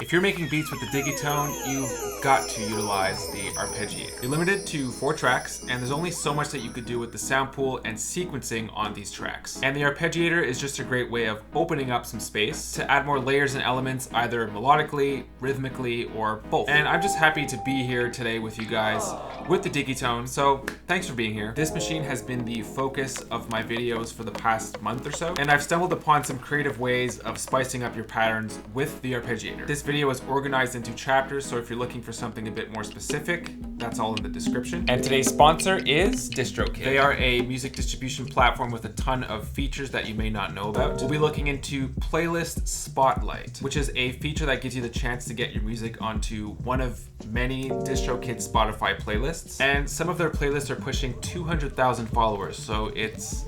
If you're making beats with the Digitone, you've got to utilize the Arpeggiator. You're limited to 4 tracks, and there's only so much that you could do with the sound pool and sequencing on these tracks. And the Arpeggiator is just a great way of opening up some space to add more layers and elements, either melodically, rhythmically, or both. And I'm just happy to be here today with you guys with the Digitone, so thanks for being here. This machine has been the focus of my videos for the past month or so, and I've stumbled upon some creative ways of spicing up your patterns with the Arpeggiator. This video is organized into chapters, so if you're looking for something a bit more specific, that's all in the description. And today's sponsor is DistroKid. They are a music distribution platform with a ton of features that you may not know about. We'll be looking into Playlist Spotlight, which is a feature that gives you the chance to get your music onto one of many DistroKid Spotify playlists. And some of their playlists are pushing 200,000 followers, so it's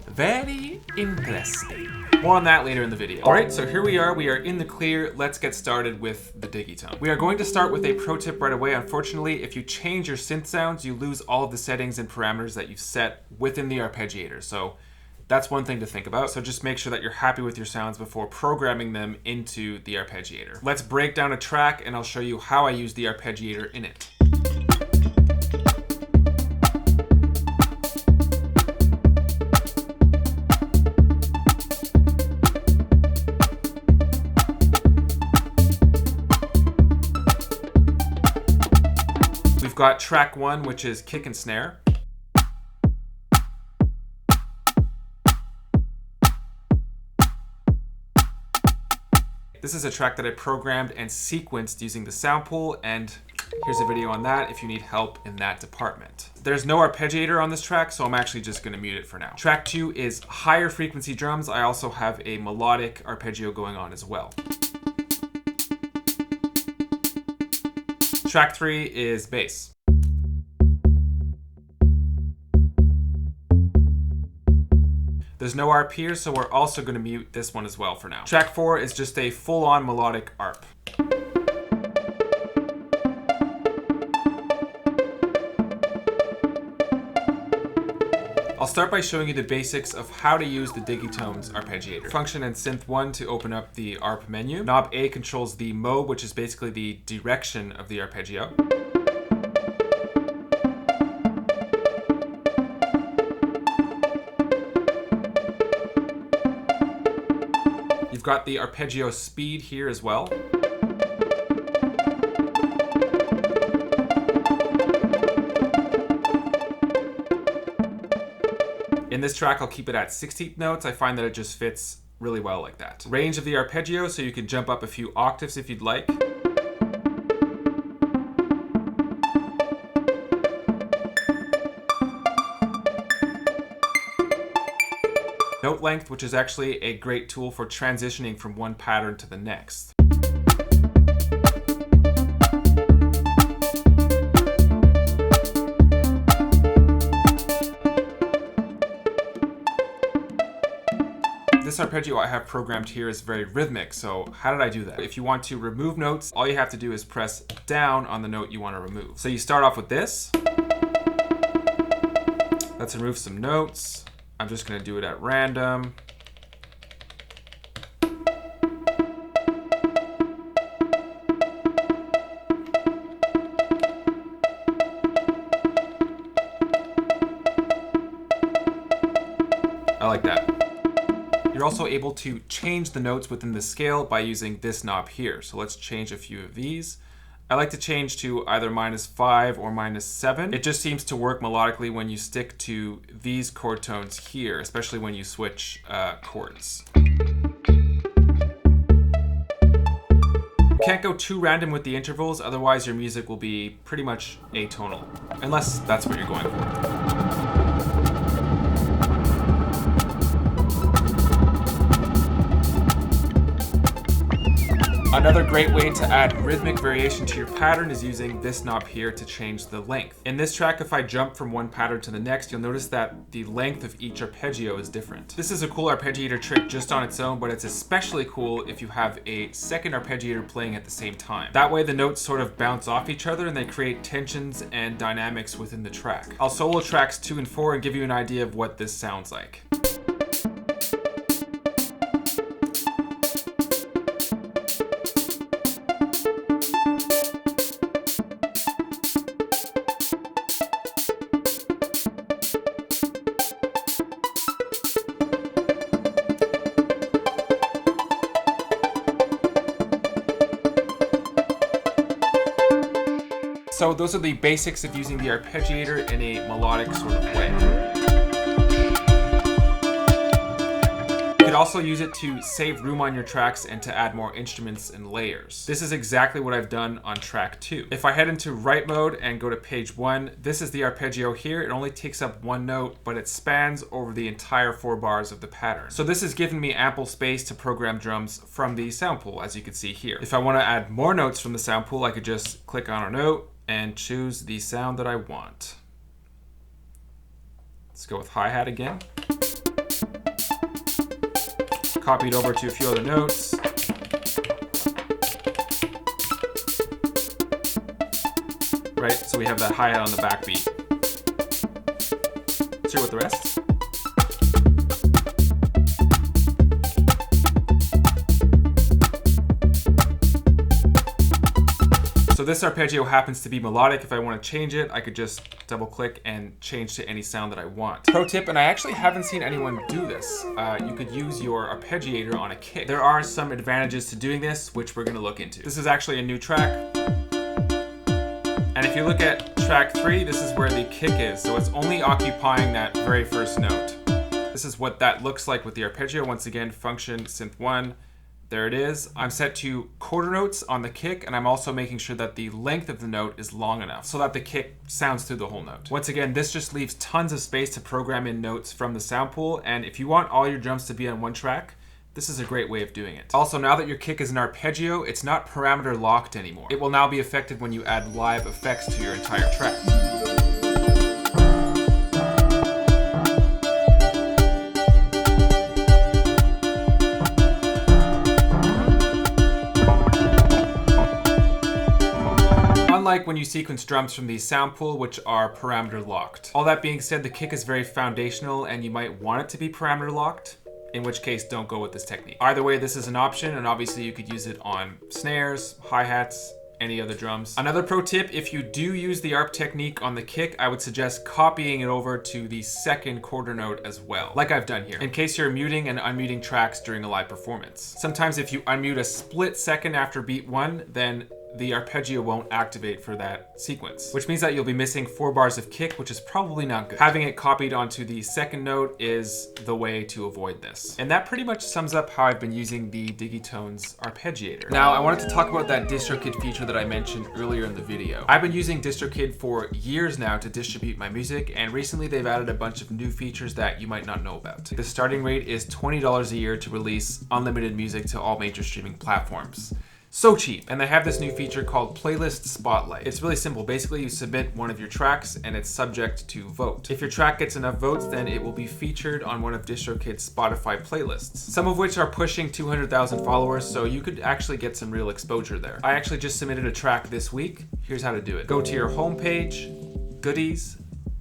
very interesting. More on that later in the video. All right, so here we are in the clear. Let's get started with the Digitone. We are going to start with a pro tip right away. Unfortunately, if you change your synth sounds, you lose all of the settings and parameters that you've set within the Arpeggiator. So that's one thing to think about. So just make sure that you're happy with your sounds before programming them into the Arpeggiator. Let's break down a track and I'll show you how I use the Arpeggiator in it. We've got track 1, which is kick and snare. This is a track that I programmed and sequenced using the sound pool, and here's a video on that if you need help in that department. There's no arpeggiator on this track, so I'm actually just going to mute it for now. Track 2 is higher frequency drums. I also have a melodic arpeggio going on as well. Track 3 is bass. There's no ARP here, so we're also going to mute this one as well for now. Track 4 is just a full-on melodic ARP. I'll start by showing you the basics of how to use the Digitone's Arpeggiator. Function and Synth 1 to open up the ARP menu. Knob A controls the mode, which is basically the direction of the arpeggio. You've got the arpeggio speed here as well. In this track, I'll keep it at 16th notes. I find that it just fits really well like that. Range of the arpeggio, so you can jump up a few octaves if you'd like. Note length, which is actually a great tool for transitioning from one pattern to the next. This arpeggio I have programmed here is very rhythmic, so how did I do that? If you want to remove notes, all you have to do is press down on the note you want to remove. So you start off with this. Let's remove some notes. I'm just going to do it at random. I like that. You're also able to change the notes within the scale by using this knob here. So let's change a few of these. I like to change to either -5 or -7. It just seems to work melodically when you stick to these chord tones here, especially when you switch chords. You can't go too random with the intervals, otherwise your music will be pretty much atonal, unless that's what you're going for. Another great way to add rhythmic variation to your pattern is using this knob here to change the length. In this track, if I jump from one pattern to the next, you'll notice that the length of each arpeggio is different. This is a cool arpeggiator trick just on its own, but it's especially cool if you have a second arpeggiator playing at the same time. That way the notes sort of bounce off each other and they create tensions and dynamics within the track. I'll solo tracks 2 and 4 and give you an idea of what this sounds like. So those are the basics of using the arpeggiator in a melodic sort of way. You could also use it to save room on your tracks and to add more instruments and layers. This is exactly what I've done on track 2. If I head into write mode and go to page 1, this is the arpeggio here. It only takes up one note, but it spans over the entire 4 bars of the pattern. So this has given me ample space to program drums from the sound pool, as you can see here. If I want to add more notes from the sound pool, I could just click on a note and choose the sound that I want. Let's go with hi-hat again. Copy it over to a few other notes. Right, so we have that hi-hat on the backbeat. Let's hear what the rest. So this arpeggio happens to be melodic. If I want to change it, I could just double click and change to any sound that I want. Pro tip, and I actually haven't seen anyone do this, you could use your arpeggiator on a kick. There are some advantages to doing this, which we're going to look into. This is actually a new track. And if you look at track 3, this is where the kick is. So it's only occupying that very first note. This is what that looks like with the arpeggio. Once again, function synth 1. There it is. I'm set to quarter notes on the kick, and I'm also making sure that the length of the note is long enough so that the kick sounds through the whole note. Once again, this just leaves tons of space to program in notes from the sound pool, and if you want all your drums to be on one track, this is a great way of doing it. Also, now that your kick is an arpeggio, it's not parameter locked anymore. It will now be affected when you add live effects to your entire track. Unlike when you sequence drums from the sound pool, which are parameter locked. All that being said, the kick is very foundational and you might want it to be parameter locked, in which case don't go with this technique. Either way, this is an option, and obviously you could use it on snares, hi-hats, any other drums. Another pro tip, if you do use the ARP technique on the kick, I would suggest copying it over to the second quarter note as well, like I've done here, in case you're muting and unmuting tracks during a live performance. Sometimes if you unmute a split second after beat 1, then the arpeggio won't activate for that sequence, which means that you'll be missing 4 bars of kick, which is probably not good. Having it copied onto the second note is the way to avoid this. And that pretty much sums up how I've been using the Digitone's arpeggiator. Now, I wanted to talk about that DistroKid feature that I mentioned earlier in the video. I've been using DistroKid for years now to distribute my music, and recently they've added a bunch of new features that you might not know about. The starting rate is $20 a year to release unlimited music to all major streaming platforms. So cheap. And they have this new feature called Playlist Spotlight. It's really simple. Basically, you submit one of your tracks and it's subject to vote. If your track gets enough votes, then it will be featured on one of DistroKid's Spotify playlists, some of which are pushing 200,000 followers, so you could actually get some real exposure there. I actually just submitted a track this week. Here's how to do it. Go to your homepage, goodies,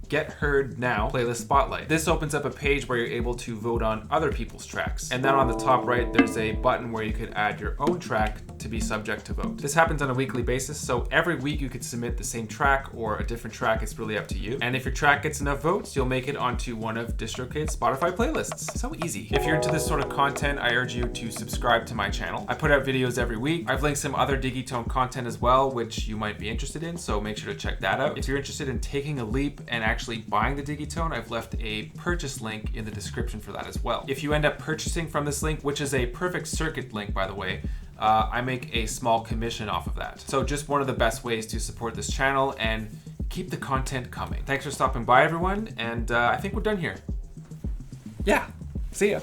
Get Heard Now, Playlist Spotlight. This opens up a page where you're able to vote on other people's tracks. And then on the top right, there's a button where you could add your own track to be subject to vote. This happens on a weekly basis, so every week you could submit the same track or a different track. It's really up to you. And if your track gets enough votes, you'll make it onto one of DistroKid's Spotify playlists. So easy. If you're into this sort of content, I urge you to subscribe to my channel. I put out videos every week. I've linked some other Digitone content as well, which you might be interested in, so make sure to check that out. If you're interested in taking a leap and actually buying the Digitone, I've left a purchase link in the description for that as well. If you end up purchasing from this link, which is a perfect circuit link, by the way, I make a small commission off of that. So just one of the best ways to support this channel and keep the content coming. Thanks for stopping by, everyone, and I think we're done here. Yeah, see ya.